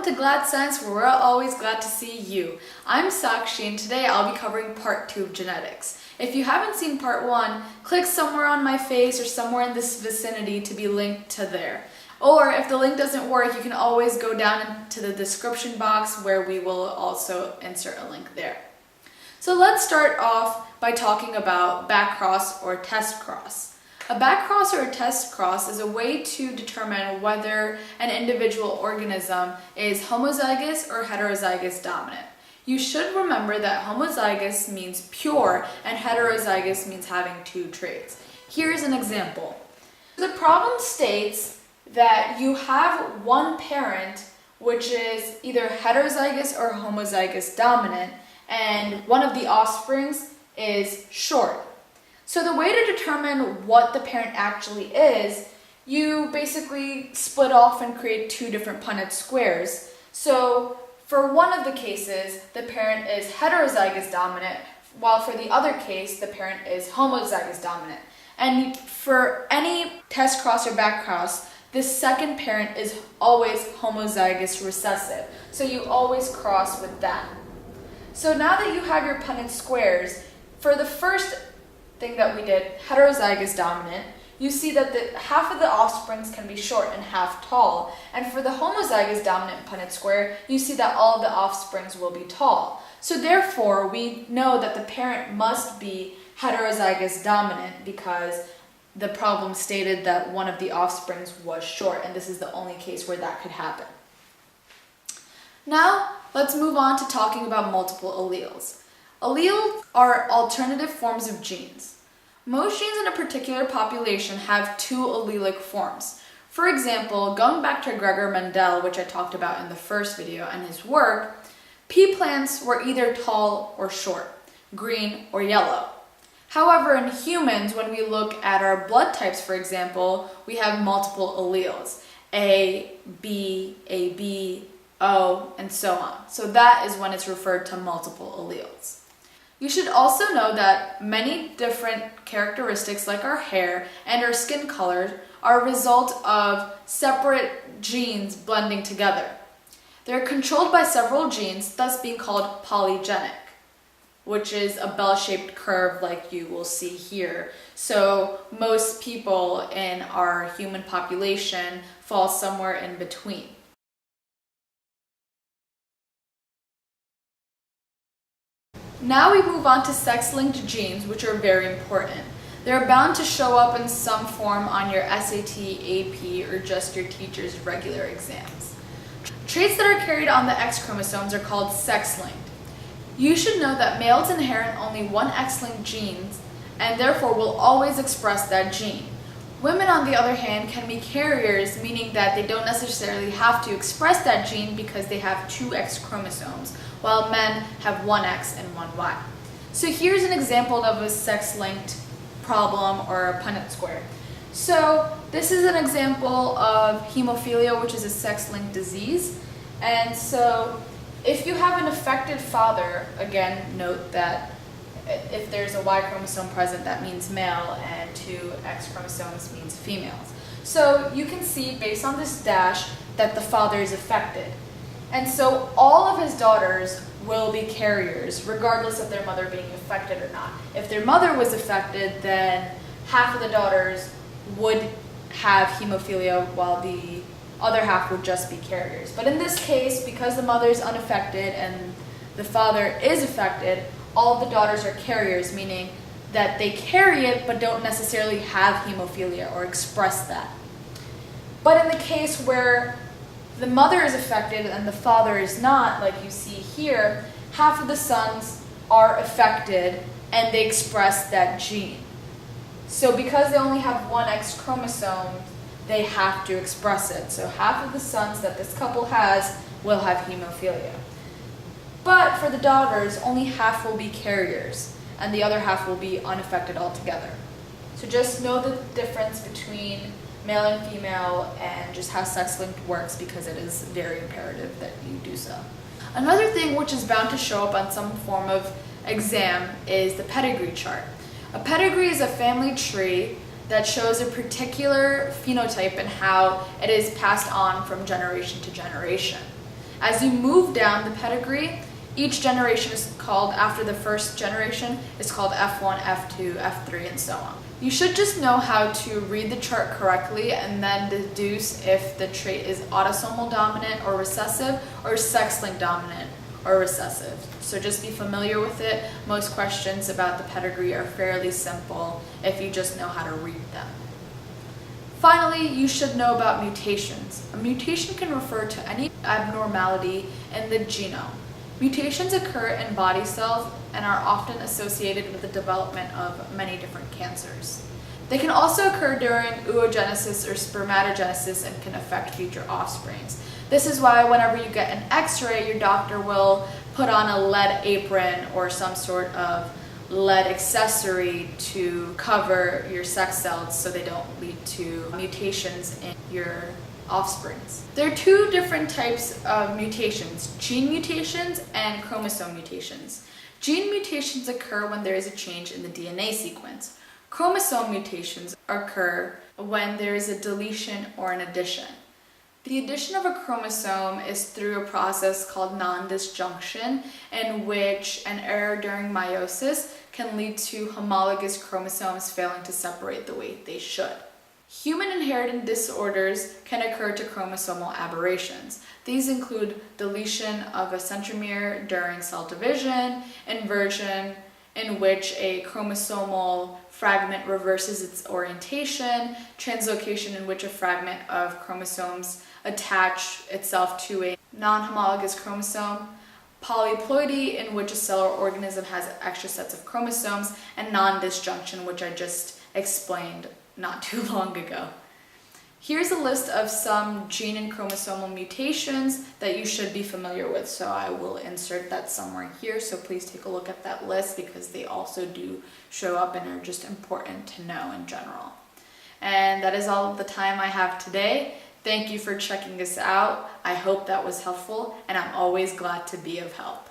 Welcome to Glad Science, where we're always glad to see you. I'm Sakshi, and today I'll be covering part 2 of genetics. If you haven't seen part 1, click somewhere on my face or somewhere in this vicinity to be linked to there. Or if the link doesn't work, you can always go down into the description box where we will also insert a link there. So let's start off by talking about backcross or test cross. A backcross or a test cross is a way to determine whether an individual organism is homozygous or heterozygous dominant. You should remember that homozygous means pure and heterozygous means having two traits. Here's an example. The problem states that you have one parent which is either heterozygous or homozygous dominant, and one of the offsprings is short. So the way to determine what the parent actually is, you basically split off and create two different Punnett squares. So for one of the cases, the parent is heterozygous dominant, while for the other case, the parent is homozygous dominant. And for any test cross or back cross, this second parent is always homozygous recessive. So you always cross with that. So now that you have your Punnett squares, for the first thing that we did, heterozygous dominant, you see that half of the offsprings can be short and half tall. And for the homozygous dominant Punnett square, you see that all of the offsprings will be tall. So therefore, we know that the parent must be heterozygous dominant because the problem stated that one of the offsprings was short, and this is the only case where that could happen. Now, let's move on to talking about multiple alleles. Alleles are alternative forms of genes. Most genes in a particular population have two allelic forms. For example, going back to Gregor Mendel, which I talked about in the first video, and his work, pea plants were either tall or short, green or yellow. However, in humans, when we look at our blood types, for example, we have multiple alleles, A, B, O, and so on. So that is when it's referred to multiple alleles. You should also know that many different characteristics like our hair and our skin color are a result of separate genes blending together. They're controlled by several genes, thus being called polygenic, which is a bell-shaped curve like you will see here. So most people in our human population fall somewhere in between. Now we move on to sex-linked genes, which are very important. They're bound to show up in some form on your SAT, AP, or just your teacher's regular exams. Traits that are carried on the X chromosomes are called sex-linked. You should know that males inherit only one X-linked gene and therefore will always express that gene. Women, on the other hand, can be carriers, meaning that they don't necessarily have to express that gene because they have two X chromosomes, while men have one X and one Y. So here's an example of a sex-linked problem or a Punnett square. So this is an example of hemophilia, which is a sex-linked disease. And so if you have an affected father, again, note that if there's a Y chromosome present, that means male, and two X chromosomes means females. So you can see, based on this dash, that the father is affected. And so all of his daughters will be carriers, regardless of their mother being affected or not. If their mother was affected, then half of the daughters would have hemophilia, while the other half would just be carriers. But in this case, because the mother is unaffected and the father is affected, all of the daughters are carriers, meaning that they carry it but don't necessarily have hemophilia or express that. But in the case where the mother is affected and the father is not, like you see here, half of the sons are affected and they express that gene. So because they only have one X chromosome, they have to express it. So half of the sons that this couple has will have hemophilia. But for the daughters, only half will be carriers, and the other half will be unaffected altogether. So just know the difference between male and female and just how sex-linked works, because it is very imperative that you do so. Another thing which is bound to show up on some form of exam is the pedigree chart. A pedigree is a family tree that shows a particular phenotype and how it is passed on from generation to generation. As you move down the pedigree, each generation is called, after the first generation, is called F1, F2, F3, and so on. You should just know how to read the chart correctly and then deduce if the trait is autosomal dominant or recessive or sex-linked dominant or recessive. So just be familiar with it. Most questions about the pedigree are fairly simple if you just know how to read them. Finally, you should know about mutations. A mutation can refer to any abnormality in the genome. Mutations occur in body cells and are often associated with the development of many different cancers. They can also occur during oogenesis or spermatogenesis and can affect future offsprings. This is why whenever you get an X-ray, your doctor will put on a lead apron or some sort of lead accessory to cover your sex cells so they don't lead to mutations in your offsprings. There are two different types of mutations: gene mutations and chromosome mutations. Gene mutations occur when there is a change in the DNA sequence. Chromosome mutations occur when there is a deletion or an addition. The addition of a chromosome is through a process called non-disjunction, in which an error during meiosis can lead to homologous chromosomes failing to separate the way they should. Human inherited disorders can occur to chromosomal aberrations. These include deletion of a centromere during cell division, inversion, in which a chromosomal fragment reverses its orientation, translocation, in which a fragment of chromosomes attach itself to a non-homologous chromosome, polyploidy, in which a cell or organism has extra sets of chromosomes, and non-disjunction, which I just explained not too long ago. Here's a list of some gene and chromosomal mutations that you should be familiar with, so I will insert that somewhere here, so please take a look at that list because they also do show up and are just important to know in general. And that is all of the time I have today. Thank you for checking this out. I hope that was helpful, and I'm always glad to be of help.